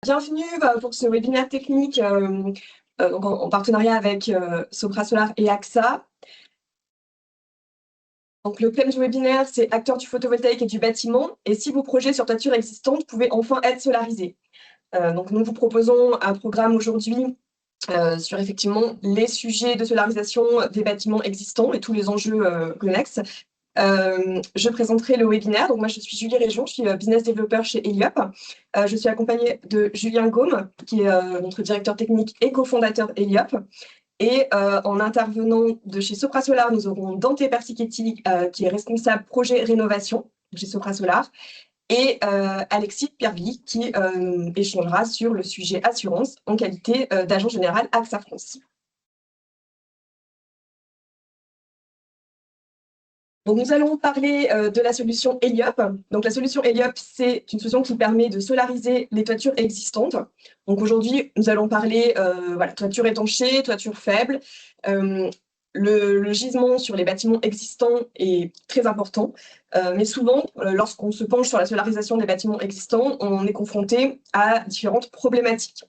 Bienvenue pour ce webinaire technique donc en partenariat avec Sopra Solar et AXA. Donc, le thème du webinaire, c'est acteurs du photovoltaïque et du bâtiment. Et si vos projets sur toiture existante pouvaient enfin être solarisés. Donc, nous vous proposons un programme aujourd'hui sur effectivement les sujets de solarisation des bâtiments existants et tous les enjeux connexes. Je présenterai le webinaire. Donc moi, je suis Julie Région, je suis business developer chez Eliop. Je suis accompagnée de Julien Gaume, qui est notre directeur technique et cofondateur Eliop. Et en intervenant de chez Sopra Solar, nous aurons Dante Persichetti, qui est responsable projet rénovation chez Sopra Solar, et Alexis Piervilly, qui échangera sur le sujet assurance en qualité d'agent général AXA France. Donc, nous allons parler de la solution Eliop. Donc, la solution Eliop, c'est une solution qui permet de solariser les toitures existantes. Donc, aujourd'hui, nous allons parler toiture étanchée, toiture faible. Le gisement sur les bâtiments existants est très important, mais souvent, lorsqu'on se penche sur la solarisation des bâtiments existants, on est confronté à différentes problématiques.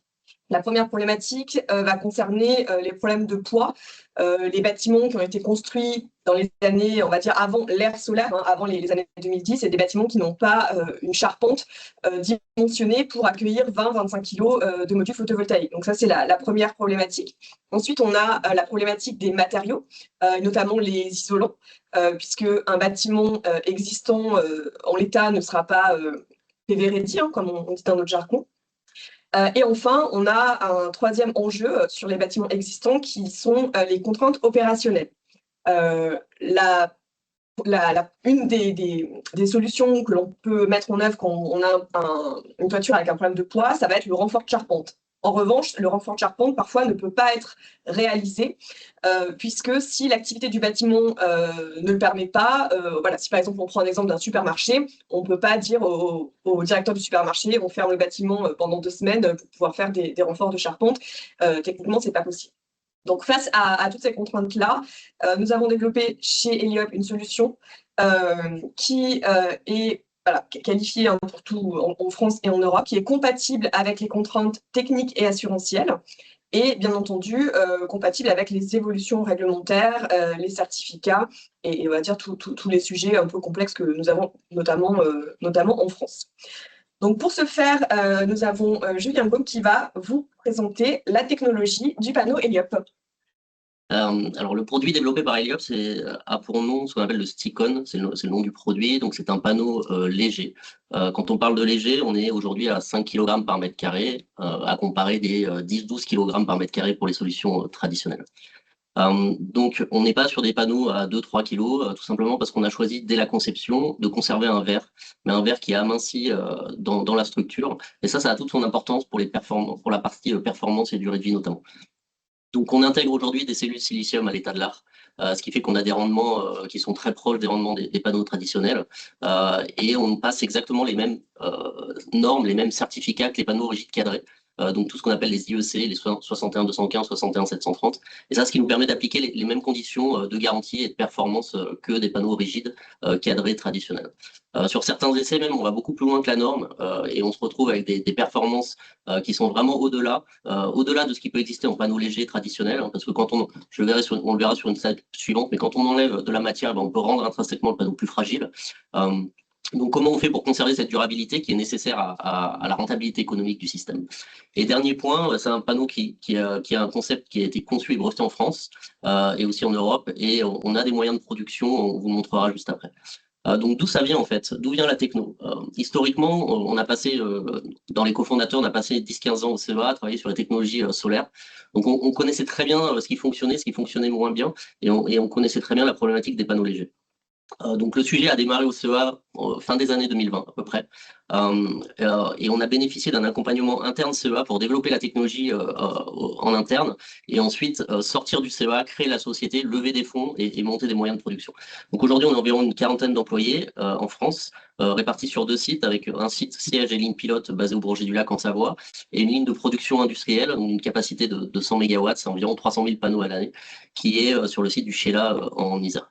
La première problématique va concerner les problèmes de poids. Les bâtiments qui ont été construits dans les années, on va dire, avant l'ère solaire, avant les années 2010, c'est des bâtiments qui n'ont pas une charpente dimensionnée pour accueillir 20-25 kg de modules photovoltaïques. Donc ça, c'est la première problématique. Ensuite, on a la problématique des matériaux, notamment les isolants, puisque un bâtiment existant en l'état ne sera pas PV ready, comme on dit dans notre jargon. Et enfin, on a un troisième enjeu sur les bâtiments existants qui sont les contraintes opérationnelles. Une des solutions que l'on peut mettre en œuvre quand on a une toiture avec un problème de poids, ça va être le renfort de charpente. En revanche, le renfort de charpente, parfois, ne peut pas être réalisé, puisque si l'activité du bâtiment ne le permet pas, si par exemple on prend un exemple d'un supermarché, on ne peut pas dire au directeur du supermarché, on ferme le bâtiment pendant 2 semaines pour pouvoir faire des renforts de charpente. Techniquement, ce n'est pas possible. Donc, face à toutes ces contraintes-là, nous avons développé chez Eliop une solution qui est qualifiée pour tout en France et en Europe, qui est compatible avec les contraintes techniques et assurantielles et bien entendu compatible avec les évolutions réglementaires, les certificats et on va dire tous les sujets un peu complexes que nous avons notamment en France. Donc, pour ce faire, nous avons Julien Gaume qui va vous présenter la technologie du panneau Eliop. Alors, le produit développé par Eliop a pour nom ce qu'on appelle le stick-on, c'est le nom du produit, donc c'est un panneau léger. Quand on parle de léger, on est aujourd'hui à 5 kg par mètre carré, à comparer des 10-12 kg par mètre carré pour les solutions traditionnelles. Donc, on n'est pas sur des panneaux à 2-3 kg, tout simplement parce qu'on a choisi dès la conception de conserver un verre, mais un verre qui est aminci dans la structure. Et ça a toute son importance pour la partie performance et durée de vie notamment. Donc, on intègre aujourd'hui des cellules silicium à l'état de l'art, ce qui fait qu'on a des rendements qui sont très proches des rendements des panneaux traditionnels. Et on passe exactement les mêmes normes, les mêmes certificats que les panneaux rigides cadrés. Donc, tout ce qu'on appelle les IEC, les 61-215, 61-730. Et ça, ce qui nous permet d'appliquer les mêmes conditions de garantie et de performance que des panneaux rigides cadrés traditionnels. Sur certains essais, même, on va beaucoup plus loin que la norme et on se retrouve avec des performances qui sont vraiment au-delà de ce qui peut exister en panneaux légers traditionnels. Parce que quand on le verra sur une slide suivante, mais quand on enlève de la matière, on peut rendre intrinsèquement le panneau plus fragile. Donc, comment on fait pour conserver cette durabilité qui est nécessaire à la rentabilité économique du système? Et dernier point, c'est un panneau qui a un concept qui a été conçu et breveté en France et aussi en Europe, et on a des moyens de production, on vous montrera juste après. Donc, d'où ça vient en fait? D'où vient la techno? Historiquement, on a passé, dans les cofondateurs, on a passé 10-15 ans au CEA à travailler sur les technologies solaires. Donc, on connaissait très bien ce qui fonctionnait moins bien, et on connaissait très bien la problématique des panneaux légers. Donc, le sujet a démarré au CEA fin des années 2020 à peu près. Et on a bénéficié d'un accompagnement interne CEA pour développer la technologie en interne et ensuite sortir du CEA, créer la société, lever des fonds et monter des moyens de production. Donc aujourd'hui, on a environ une quarantaine d'employés en France, répartis sur 2 sites, avec un site siège et ligne pilote basé au Bourget du Lac en Savoie et une ligne de production industrielle, donc une capacité de 100 MW, c'est environ 300 000 panneaux à l'année, qui est sur le site du Sheila en Isère.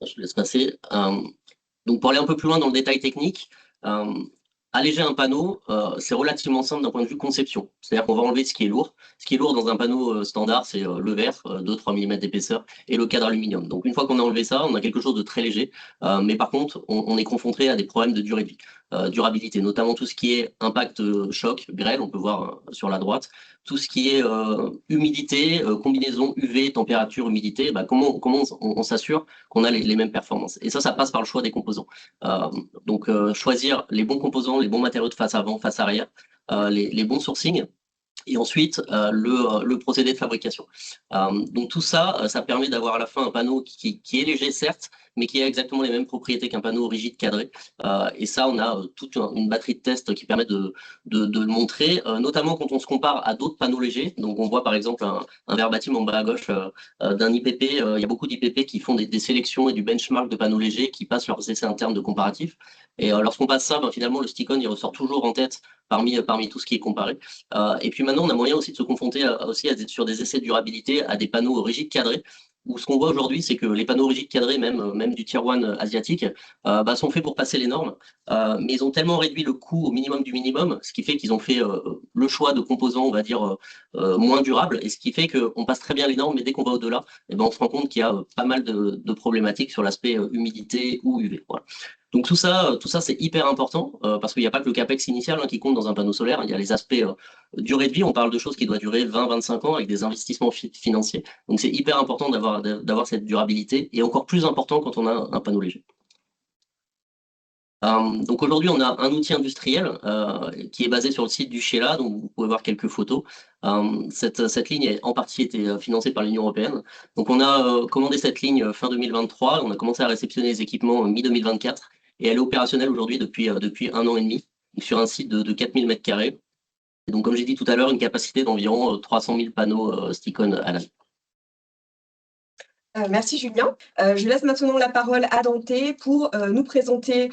Je laisse passer. Donc, pour aller un peu plus loin dans le détail technique, Alléger un panneau, c'est relativement simple d'un point de vue conception. C'est-à-dire qu'on va enlever ce qui est lourd. Ce qui est lourd dans un panneau standard, c'est le verre, 2-3 mm d'épaisseur, et le cadre aluminium. Donc une fois qu'on a enlevé ça, on a quelque chose de très léger. Mais par contre, on est confronté à des problèmes de durée de vie, durabilité, notamment tout ce qui est impact choc, grêle, on peut voir sur la droite. Tout ce qui est humidité, combinaison UV, température, humidité, bah, comment on s'assure qu'on a les mêmes performances. Et ça passe par le choix des composants. Euh, donc, choisir les bons composants, les bons matériaux de face avant, face arrière, les bons sourcings, et ensuite le procédé de fabrication. Donc tout ça, ça permet d'avoir à la fin un panneau qui est léger, certes, mais qui a exactement les mêmes propriétés qu'un panneau rigide cadré. Et ça, on a toute une batterie de tests qui permet de le montrer, notamment quand on se compare à d'autres panneaux légers. Donc on voit par exemple un verbatim en bas à gauche d'un IPP. Il y a beaucoup d'IPP qui font des sélections et du benchmark de panneaux légers qui passent leurs essais internes de comparatif. Et lorsqu'on passe ça, ben, finalement, le Sticon, il ressort toujours en tête parmi tout ce qui est comparé. Et puis maintenant, on a moyen aussi de se confronter sur des essais de durabilité à des panneaux rigides cadrés, où ce qu'on voit aujourd'hui, c'est que les panneaux rigides cadrés, même du tier 1 asiatique, bah, sont faits pour passer les normes, mais ils ont tellement réduit le coût au minimum du minimum, ce qui fait qu'ils ont fait le choix de composants, on va dire, moins durables, et ce qui fait qu'on passe très bien les normes, mais dès qu'on va au-delà, eh ben, on se rend compte qu'il y a pas mal de problématiques sur l'aspect humidité ou UV. Voilà. Donc tout ça c'est hyper important parce qu'il n'y a pas que le capex initial qui compte dans un panneau solaire. Il y a les aspects durée de vie. On parle de choses qui doivent durer 20-25 ans avec des investissements financiers. Donc c'est hyper important d'avoir cette durabilité et encore plus important quand on a un panneau léger. Donc aujourd'hui, on a un outil industriel qui est basé sur le site du Sheila, donc vous pouvez voir quelques photos. Cette ligne a en partie été financée par l'Union européenne. Donc on a commandé cette ligne fin 2023, on a commencé à réceptionner les équipements mi-2024 et elle est opérationnelle aujourd'hui depuis 1 an et demi sur un site de 4000 m². Et donc comme j'ai dit tout à l'heure, une capacité d'environ 300 000 panneaux Sticon à l'année. Merci Julien. Je laisse maintenant la parole à Dante pour nous présenter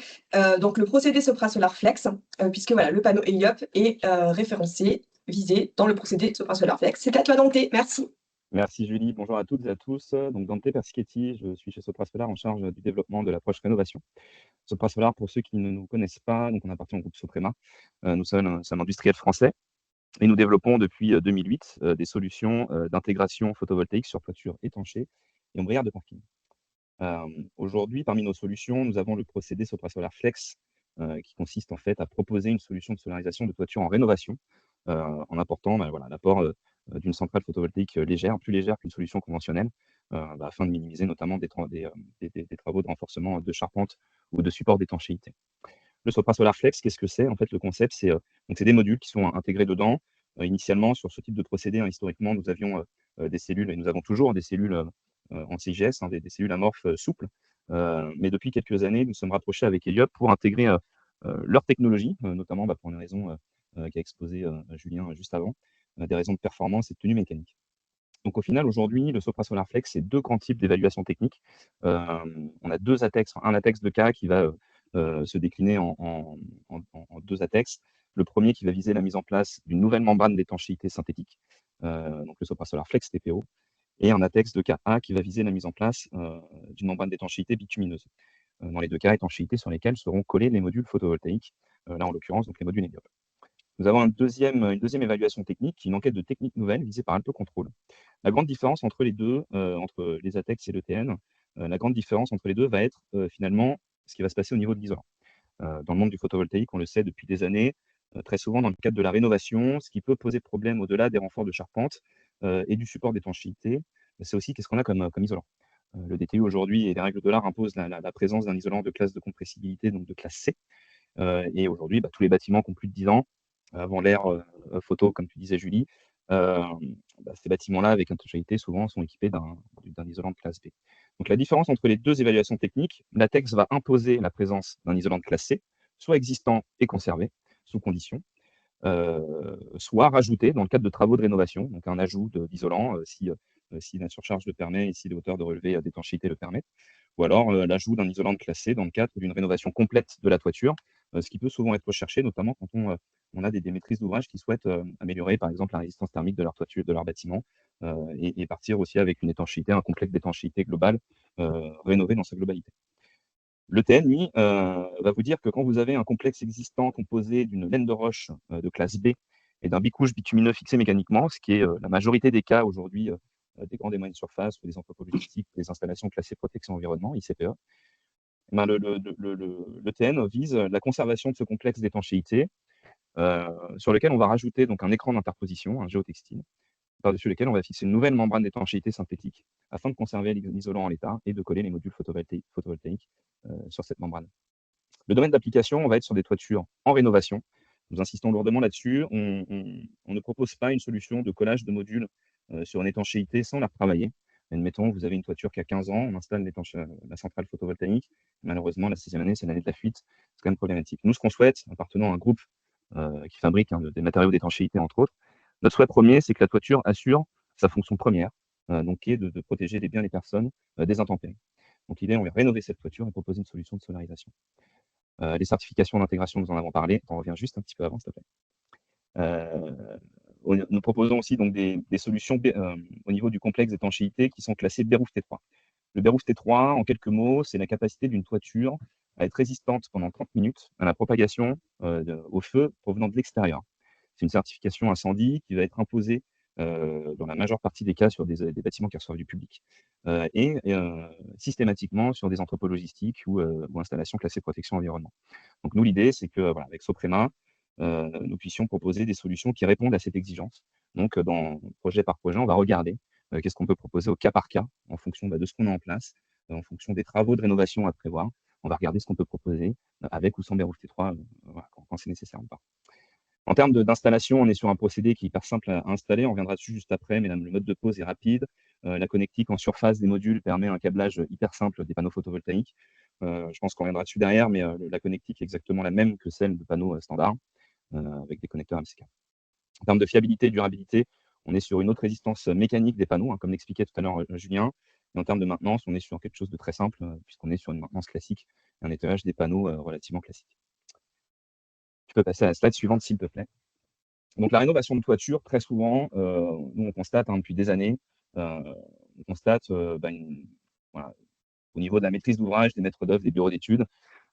donc le procédé Sopra Solar Flex, puisque voilà, le panneau Heliop est référencé, visé dans le procédé Sopra Solar Flex. C'est à toi Dante, merci. Merci Julie, bonjour à toutes et à tous. Donc Dante Persichetti, je suis chez Sopra Solar en charge du développement de l'approche rénovation. Sopra Solar, pour ceux qui ne nous connaissent pas, donc on appartient au groupe Soprema. Nous sommes un industriel français et nous développons depuis 2008 des solutions d'intégration photovoltaïque sur toiture étanchée et ombrière de parking. Aujourd'hui, parmi nos solutions, nous avons le procédé Sopra Solar Flex qui consiste en fait à proposer une solution de solarisation de toiture en rénovation en apportant voilà, l'apport d'une centrale photovoltaïque légère, plus légère qu'une solution conventionnelle, afin de minimiser notamment des travaux de renforcement de charpente ou de support d'étanchéité. Le Sopra Solar Flex, qu'est-ce que c'est? En fait, le concept, c'est des modules qui sont intégrés dedans. Initialement, sur ce type de procédé, historiquement, nous avions des cellules, et nous avons toujours des cellules en CIGS, des cellules amorphes souples. Mais depuis quelques années, nous sommes rapprochés avec Heliop pour intégrer leur technologie, notamment pour une raison qu'a exposé Julien juste avant, des raisons de performance et de tenue mécanique. Donc au final, aujourd'hui, le Sopra Solar Flex, c'est deux grands types d'évaluation technique. On a deux ATEX, un ATEX de cas qui va se décliner en deux ATEX. Le premier qui va viser la mise en place d'une nouvelle membrane d'étanchéité synthétique, donc le Sopra Solar Flex TPO, et un ATEX de cas A qui va viser la mise en place d'une membrane d'étanchéité bitumineuse. Dans les deux cas, étanchéité sur lesquelles seront collés les modules photovoltaïques, là en l'occurrence donc les modules Heliop. Nous avons une deuxième évaluation technique, une enquête de technique nouvelle visée par Alto Control. La grande différence entre les deux, entre les ATEX et l'ETN, la grande différence entre les deux va être finalement ce qui va se passer au niveau de l'isolant. Dans le monde du photovoltaïque, on le sait depuis des années, très souvent dans le cadre de la rénovation, ce qui peut poser problème au-delà des renforts de charpente et du support d'étanchéité, c'est aussi qu'est-ce qu'on a comme isolant. Le DTU aujourd'hui et les règles de l'art imposent la présence d'un isolant de classe de compressibilité, donc de classe C. Et aujourd'hui, tous les bâtiments qui ont plus de 10 ans, avant l'ère photo, comme tu disais Julie, ces bâtiments-là, avec étanchéité, souvent sont équipés d'un isolant de classe B. Donc la différence entre les deux évaluations techniques, l'ATEX va imposer la présence d'un isolant de classe C, soit existant et conservé, sous condition, soit rajouté dans le cadre de travaux de rénovation, donc un ajout d'isolant si la surcharge le permet et si les hauteurs de relevé d'étanchéité le permettent, ou alors l'ajout d'un isolant de classe C dans le cadre d'une rénovation complète de la toiture, ce qui peut souvent être recherché, notamment quand on a des maîtrises d'ouvrage qui souhaitent améliorer par exemple la résistance thermique de leur toiture, de leur bâtiment, et partir aussi avec une étanchéité, un complexe d'étanchéité globale rénové dans sa globalité. L'ETN, lui, va vous dire que quand vous avez un complexe existant composé d'une laine de roche de classe B et d'un bicouche bitumineux fixé mécaniquement, ce qui est la majorité des cas aujourd'hui des grandes et moyennes surfaces ou des entrepôts logistiques, des installations classées protection environnement, ICPE, ben l'ETN vise la conservation de ce complexe d'étanchéité sur lequel on va rajouter donc un écran d'interposition, un géotextile, par-dessus lequel on va fixer une nouvelle membrane d'étanchéité synthétique afin de conserver l'isolant en l'état et de coller les modules photovoltaïques sur cette membrane. Le domaine d'application, on va être sur des toitures en rénovation. Nous insistons lourdement là-dessus. On ne propose pas une solution de collage de modules sur une étanchéité sans la retravailler. Admettons, vous avez une toiture qui a 15 ans, on installe la centrale photovoltaïque. Malheureusement, la 6e année, c'est l'année de la fuite. C'est quand même problématique. Nous, ce qu'on souhaite, appartenant à un groupe qui fabrique des matériaux d'étanchéité, entre autres, notre souhait premier, c'est que la toiture assure sa fonction première, donc qui est de protéger les biens des personnes des intempéries. Donc l'idée, on va rénover cette toiture et proposer une solution de solarisation. Les certifications d'intégration, nous en avons parlé. On revient juste un petit peu avant, s'il te plaît. Nous proposons aussi donc des solutions au niveau du complexe d'étanchéité qui sont classées Beruf T3. Le Beruf T3, en quelques mots, c'est la capacité d'une toiture à être résistante pendant 30 minutes à la propagation au feu provenant de l'extérieur. C'est une certification incendie qui va être imposée dans la majeure partie des cas sur des bâtiments qui reçoivent du public et systématiquement sur des entrepôts logistiques ou installations classées protection environnement. Donc nous, l'idée, c'est que voilà, avec Soprema, nous puissions proposer des solutions qui répondent à cette exigence. Donc, projet par projet, on va regarder qu'est-ce qu'on peut proposer au cas par cas, en fonction de ce qu'on a en place, en fonction des travaux de rénovation à prévoir. On va regarder ce qu'on peut proposer avec ou sans Beruf T3 voilà, quand c'est nécessaire ou pas. En termes d'installation, on est sur un procédé qui est hyper simple à installer. On reviendra dessus juste après, mais le mode de pose est rapide. La connectique en surface des modules permet un câblage hyper simple des panneaux photovoltaïques. Je pense qu'on reviendra dessus derrière, mais la connectique est exactement la même que celle de panneaux standards, avec des connecteurs MCK. En termes de fiabilité et durabilité, on est sur une autre résistance mécanique des panneaux, comme l'expliquait tout à l'heure Julien. Et en termes de maintenance, on est sur quelque chose de très simple, puisqu'on est sur une maintenance classique et un nettoyage des panneaux relativement classique. Tu peux passer à la slide suivante, s'il te plaît. Donc la rénovation de toiture, très souvent, nous on constate depuis des années, on constate voilà, au niveau de la maîtrise d'ouvrage, des maîtres d'œuvre, des bureaux d'études,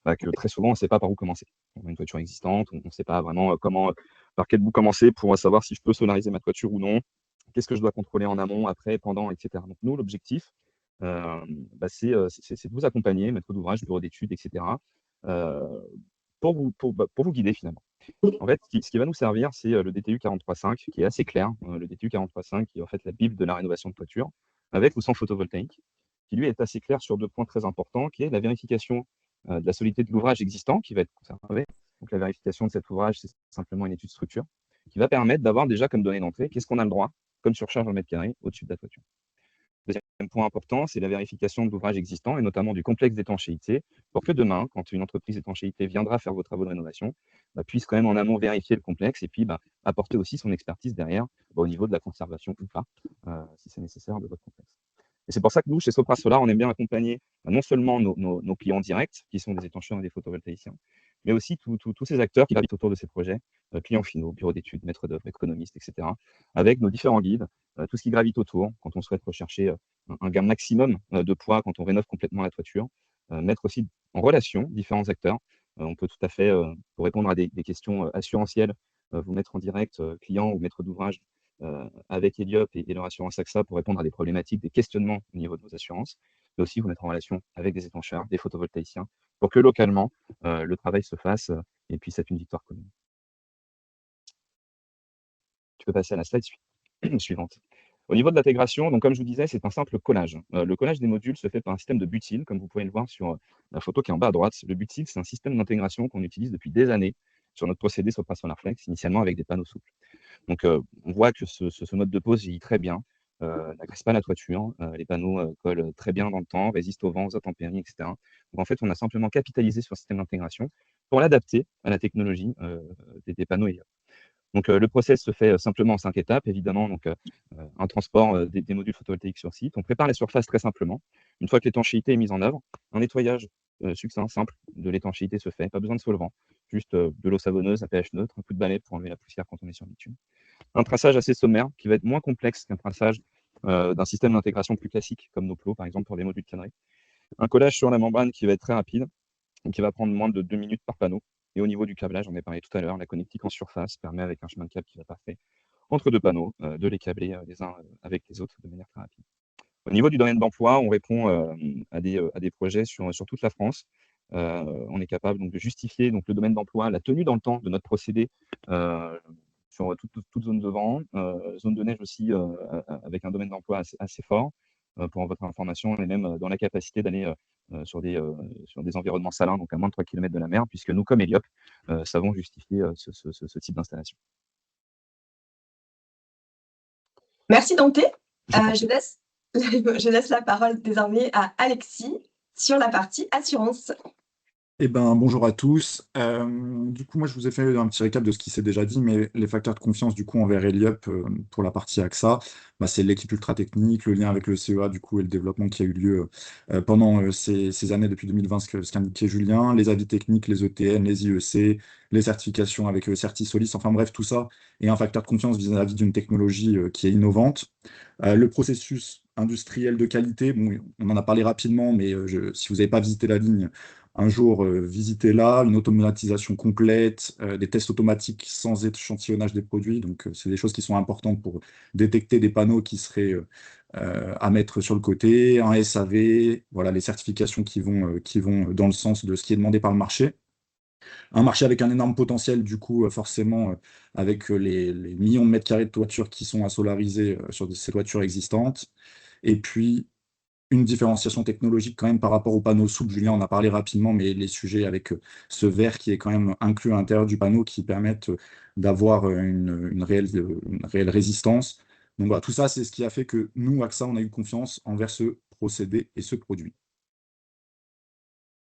que très souvent on ne sait pas par où commencer. On a une toiture existante, on ne sait pas vraiment par quel bout commencer pour savoir si je peux solariser ma toiture ou non, qu'est-ce que je dois contrôler en amont, après, pendant, etc. Donc nous, l'objectif, c'est de vous accompagner, maître d'ouvrage, bureau d'études, etc., pour vous guider finalement. En fait, ce qui va nous servir, c'est le DTU 43.5, qui est assez clair. Le DTU 43.5, qui est en fait la Bible de la rénovation de toiture, avec ou sans photovoltaïque, qui lui est assez clair sur 2 points très importants, qui est la vérification de la solidité de l'ouvrage existant, qui va être conservé. Donc la vérification de cet ouvrage, c'est simplement une étude structure, qui va permettre d'avoir déjà comme donnée d'entrée, qu'est-ce qu'on a le droit, comme surcharge en mètre carré, au-dessus de la toiture. Deuxième point important, c'est la vérification de l'ouvrage existant et notamment du complexe d'étanchéité pour que demain, quand une entreprise d'étanchéité viendra faire vos travaux de rénovation, puisse quand même en amont vérifier le complexe et puis apporter aussi son expertise derrière au niveau de la conservation ou pas, si c'est nécessaire, de votre complexe. Et c'est pour ça que nous, chez Sopra Solar, on aime bien accompagner non seulement nos clients directs, qui sont des étancheurs et des photovoltaïciens, mais aussi tous ces acteurs qui gravitent autour de ces projets, clients finaux, bureaux d'études, maîtres d'œuvre, économistes, etc., avec nos différents guides, tout ce qui gravite autour, quand on souhaite rechercher un gain maximum de poids, quand on rénove complètement la toiture, mettre aussi en relation différents acteurs. On peut tout à fait, pour répondre à des questions assurantielles, vous mettre en direct, client ou maître d'ouvrage, avec Heliop et leur assurance AXA pour répondre à des problématiques, des questionnements au niveau de vos assurances, mais aussi vous mettre en relation avec des étancheurs, des photovoltaïciens, pour que localement, le travail se fasse et puisse être une victoire commune. Tu peux passer à la slide suivante. Au niveau de l'intégration, donc comme je vous disais, c'est un simple collage. Le collage des modules se fait par un système de butyl, comme vous pouvez le voir sur la photo qui est en bas à droite. Le butyl, c'est un système d'intégration qu'on utilise depuis des années sur notre procédé Sopra Solar Flex, initialement avec des panneaux souples. Donc on voit que ce mode de pose vieillit très bien, n'agresse pas la toiture, les panneaux collent très bien dans le temps, résistent aux vents, aux intempéries, etc. Donc en fait, on a simplement capitalisé sur le système d'intégration pour l'adapter à la technologie des panneaux Heliop. Donc le process se fait simplement en 5 étapes, évidemment, donc un transport des modules photovoltaïques sur site. On prépare les surfaces très simplement. Une fois que l'étanchéité est mise en œuvre, un nettoyage succinct, simple de l'étanchéité se fait. Pas besoin de solvant, juste de l'eau savonneuse à pH neutre, un coup de balai pour enlever la poussière quand on est sur bitume. Un traçage assez sommaire qui va être moins complexe qu'un traçage d'un système d'intégration plus classique, comme nos plots, par exemple, pour des modules cadrés. Un collage sur la membrane qui va être très rapide, donc qui va prendre moins de 2 minutes par panneau. Et au niveau du câblage, on a parlé tout à l'heure, la connectique en surface permet avec un chemin de câble qui va passer entre deux panneaux, de les câbler les uns avec les autres de manière très rapide. Au niveau du domaine d'emploi, on répond à des projets sur toute la France. On est capable donc, de justifier donc, le domaine d'emploi, la tenue dans le temps de notre procédé sur toute zone de vent, zone de neige aussi avec un domaine d'emploi assez fort. Pour votre information, on est même dans la capacité d'aller sur des environnements salins, donc à moins de 3 km de la mer, puisque nous, comme Heliop, savons justifier ce type d'installation. Merci Dante. Je laisse la parole désormais à Alexis sur la partie assurance. Eh ben, bonjour à tous. Du coup, moi, je vous ai fait un petit récap de ce qui s'est déjà dit, mais les facteurs de confiance, du coup, envers Heliop pour la partie AXA, c'est l'équipe ultra technique, le lien avec le CEA, du coup, et le développement qui a eu lieu pendant ces années depuis 2020, ce qu'indiquait Julien, les avis techniques, les ETN, les IEC, les certifications avec Certisolis, enfin bref, tout ça est un facteur de confiance vis-à-vis d'une technologie qui est innovante. Le processus industriel de qualité, bon, on en a parlé rapidement, mais si vous n'avez pas visité la ligne, un jour, visitez-la, une automatisation complète, des tests automatiques sans échantillonnage des produits. Donc, c'est des choses qui sont importantes pour détecter des panneaux qui seraient à mettre sur le côté, un SAV, voilà, les certifications qui vont dans le sens de ce qui est demandé par le marché. Un marché avec un énorme potentiel, du coup, forcément, avec les millions de mètres carrés de toitures qui sont à solariser sur ces toitures existantes. Et puis, une différenciation technologique quand même par rapport au panneau souple. Julien en a parlé rapidement, mais les sujets avec ce verre qui est quand même inclus à l'intérieur du panneau qui permettent d'avoir une réelle résistance. Donc voilà, tout ça, c'est ce qui a fait que nous, AXA, on a eu confiance envers ce procédé et ce produit.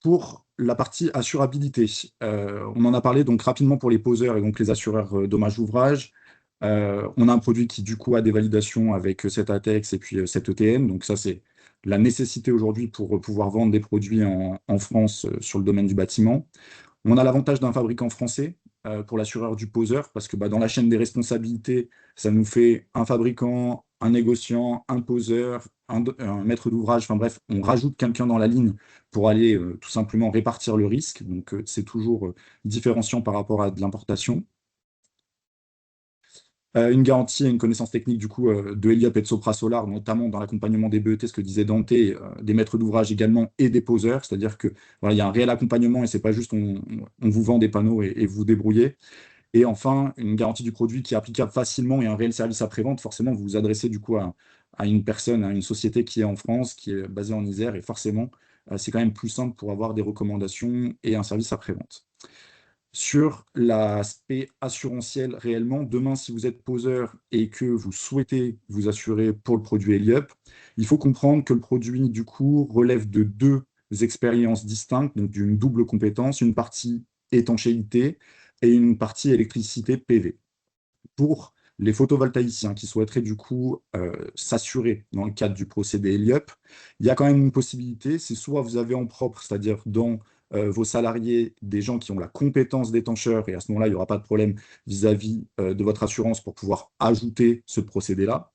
Pour la partie assurabilité, on en a parlé donc rapidement pour les poseurs et donc les assureurs dommages ouvrages. On a un produit qui du coup a des validations avec cet ATEX et puis cet ETN. Donc ça, c'est la nécessité aujourd'hui pour pouvoir vendre des produits en France sur le domaine du bâtiment. On a l'avantage d'un fabricant français pour l'assureur du poseur, parce que dans la chaîne des responsabilités, ça nous fait un fabricant, un négociant, un poseur, un maître d'ouvrage, enfin bref, on rajoute quelqu'un dans la ligne pour aller tout simplement répartir le risque. Donc c'est toujours différenciant par rapport à de l'importation. Une garantie et une connaissance technique du coup de Heliop et de Sopra Solar, notamment dans l'accompagnement des BET, ce que disait Dante, des maîtres d'ouvrage également et des poseurs, c'est-à-dire que voilà, il y a un réel accompagnement et c'est pas juste on vous vend des panneaux et vous vous débrouillez. Et enfin, une garantie du produit qui est applicable facilement et un réel service après-vente. Forcément, vous vous adressez du coup à une personne, à une société qui est en France, qui est basée en Isère, et forcément, c'est quand même plus simple pour avoir des recommandations et un service après-vente. Sur l'aspect assurantiel réellement, demain, si vous êtes poseur et que vous souhaitez vous assurer pour le produit Heliop, il faut comprendre que le produit, du coup, relève de deux expériences distinctes, donc d'une double compétence, une partie étanchéité et une partie électricité PV. Pour les photovoltaïciens qui souhaiteraient du coup s'assurer dans le cadre du procédé Heliop, il y a quand même une possibilité, c'est soit vous avez en propre, c'est-à-dire dans vos salariés, des gens qui ont la compétence d'étancheur, et à ce moment-là, il n'y aura pas de problème vis-à-vis de votre assurance pour pouvoir ajouter ce procédé-là.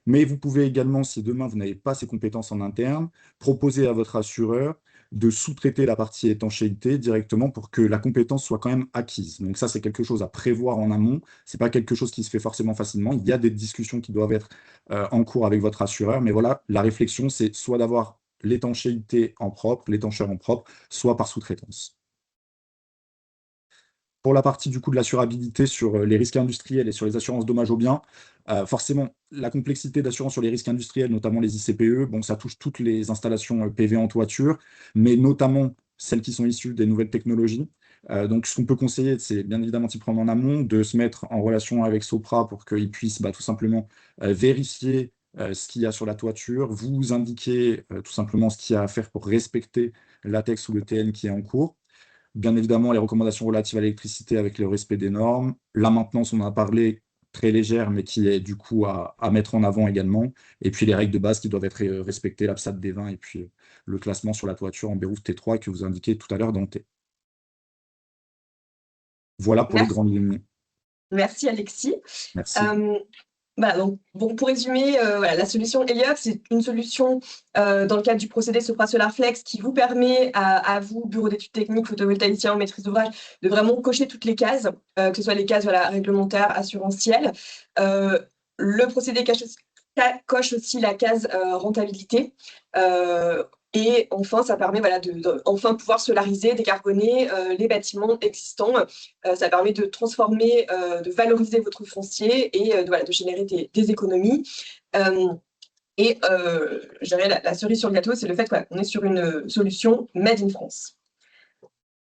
Mais vous pouvez également, si demain vous n'avez pas ces compétences en interne, proposer à votre assureur de sous-traiter la partie étanchéité directement pour que la compétence soit quand même acquise. Donc ça, c'est quelque chose à prévoir en amont. Ce n'est pas quelque chose qui se fait forcément facilement. Il y a des discussions qui doivent être en cours avec votre assureur. Mais voilà, la réflexion, c'est soit d'avoir l'étanchéité en propre, l'étancheur en propre, soit par sous-traitance. Pour la partie du coup de l'assurabilité sur les risques industriels et sur les assurances dommages aux biens, forcément, la complexité d'assurance sur les risques industriels, notamment les ICPE, bon, ça touche toutes les installations PV en toiture, mais notamment celles qui sont issues des nouvelles technologies. Donc, ce qu'on peut conseiller, c'est bien évidemment d'y prendre en amont, de se mettre en relation avec Sopra pour qu'ils puissent tout simplement vérifier ce qu'il y a sur la toiture, vous indiquer tout simplement ce qu'il y a à faire pour respecter l'ATEX ou le TN qui est en cours. Bien évidemment, les recommandations relatives à l'électricité avec le respect des normes. La maintenance, on en a parlé, très légère, mais qui est du coup à mettre en avant également. Et puis les règles de base qui doivent être respectées, l'absat des vins et puis le classement sur la toiture en Béruf T3 que vous indiquez tout à l'heure dans le T. Voilà pour les grandes lignes. Merci Alexis. Merci. Voilà, donc bon, pour résumer, voilà, la solution Heliop, c'est une solution dans le cadre du procédé Sopra Solar Flex qui vous permet à vous, bureau d'études techniques, photovoltaïcien, maîtrise d'ouvrage, de vraiment cocher toutes les cases, que ce soit les cases voilà, réglementaires, assurantielles. Le procédé coche aussi la case rentabilité. Et enfin, ça permet voilà, de enfin pouvoir solariser, décarboner les bâtiments existants. Ça permet de transformer, de valoriser votre foncier et voilà, de générer des économies. Je dirais la cerise sur le gâteau, c'est le fait qu'on est sur une solution made in France.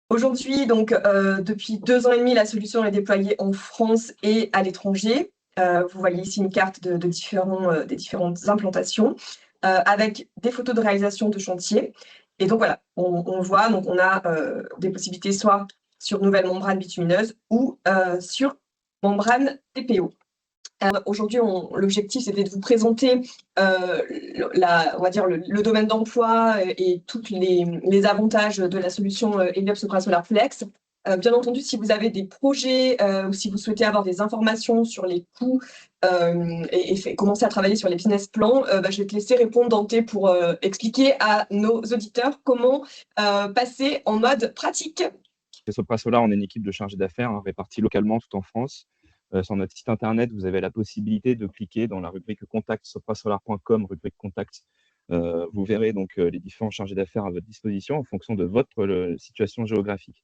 Aujourd'hui, donc, depuis 2 ans et demi, la solution est déployée en France et à l'étranger. Vous voyez ici une carte des différentes implantations avec des photos de réalisation de chantier. Et donc voilà, on voit, donc on a des possibilités soit sur nouvelle membrane bitumineuse ou sur membrane TPO. Aujourd'hui, l'objectif, c'était de vous présenter on va dire le domaine d'emploi et tous les avantages de la solution Heliop Sopra Solar Flex. Bien entendu, si vous avez des projets ou si vous souhaitez avoir des informations sur les coûts et commencer à travailler sur les business plans, je vais te laisser répondre, Dante, pour expliquer à nos auditeurs comment passer en mode pratique. Chez Sopra Solar, on est une équipe de chargés d'affaires répartie localement tout en France. Sur notre site internet, vous avez la possibilité de cliquer dans la rubrique contact, soprasolar.com, rubrique contact. Vous verrez donc les différents chargés d'affaires à votre disposition en fonction de votre situation géographique.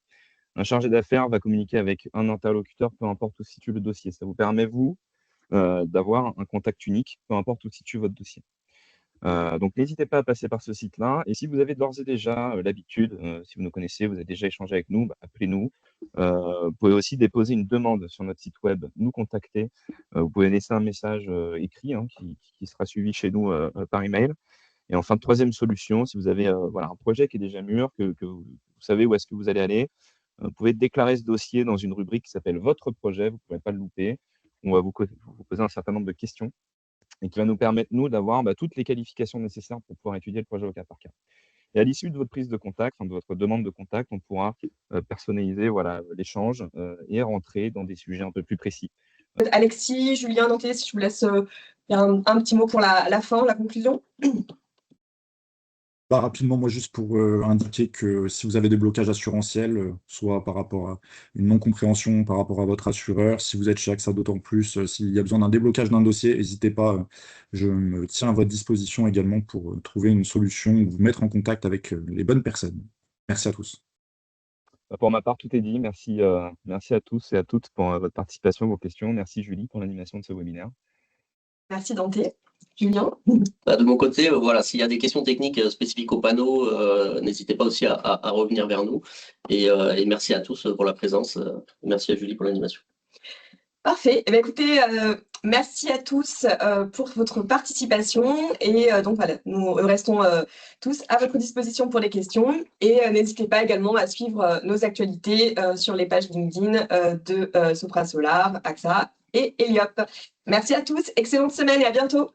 Un chargé d'affaires va communiquer avec un interlocuteur, peu importe où se situe le dossier. Ça vous permet, vous, d'avoir un contact unique, peu importe où se situe votre dossier. Donc, n'hésitez pas à passer par ce site-là. Et si vous avez d'ores et déjà l'habitude, si vous nous connaissez, vous avez déjà échangé avec nous, appelez-nous. Vous pouvez aussi déposer une demande sur notre site web, nous contacter. Vous pouvez laisser un message écrit qui sera suivi chez nous par email. Et enfin, troisième solution, si vous avez un projet qui est déjà mûr, que vous savez où est-ce que vous allez aller, vous pouvez déclarer ce dossier dans une rubrique qui s'appelle « Votre projet ». Vous ne pourrez pas le louper. On va vous poser un certain nombre de questions et qui va nous permettre, nous, d'avoir toutes les qualifications nécessaires pour pouvoir étudier le projet au cas par cas. Et à l'issue de votre prise de contact, de votre demande de contact, on pourra personnaliser l'échange et rentrer dans des sujets un peu plus précis. Alexis, Julien, Dante, si je vous laisse un petit mot pour la fin, la conclusion. Rapidement, moi, juste pour indiquer que si vous avez des blocages assurantiels, soit par rapport à une non-compréhension par rapport à votre assureur, si vous êtes chez AXA d'autant plus, s'il y a besoin d'un déblocage d'un dossier, n'hésitez pas, je me tiens à votre disposition également pour trouver une solution ou vous mettre en contact avec les bonnes personnes. Merci à tous. Pour ma part, tout est dit. Merci à tous et à toutes pour votre participation, vos questions. Merci Julie pour l'animation de ce webinaire. Merci Dante. Julien? De mon côté, voilà, s'il y a des questions techniques spécifiques au panneau, n'hésitez pas aussi à revenir vers nous. Et merci à tous pour la présence. Merci à Julie pour l'animation. Parfait. Eh bien, écoutez, merci à tous pour votre participation. Et donc voilà, nous restons tous à votre disposition pour les questions. Et n'hésitez pas également à suivre nos actualités sur les pages LinkedIn de Sopra Solar, AXA et Heliop. Merci à tous, excellente semaine et à bientôt.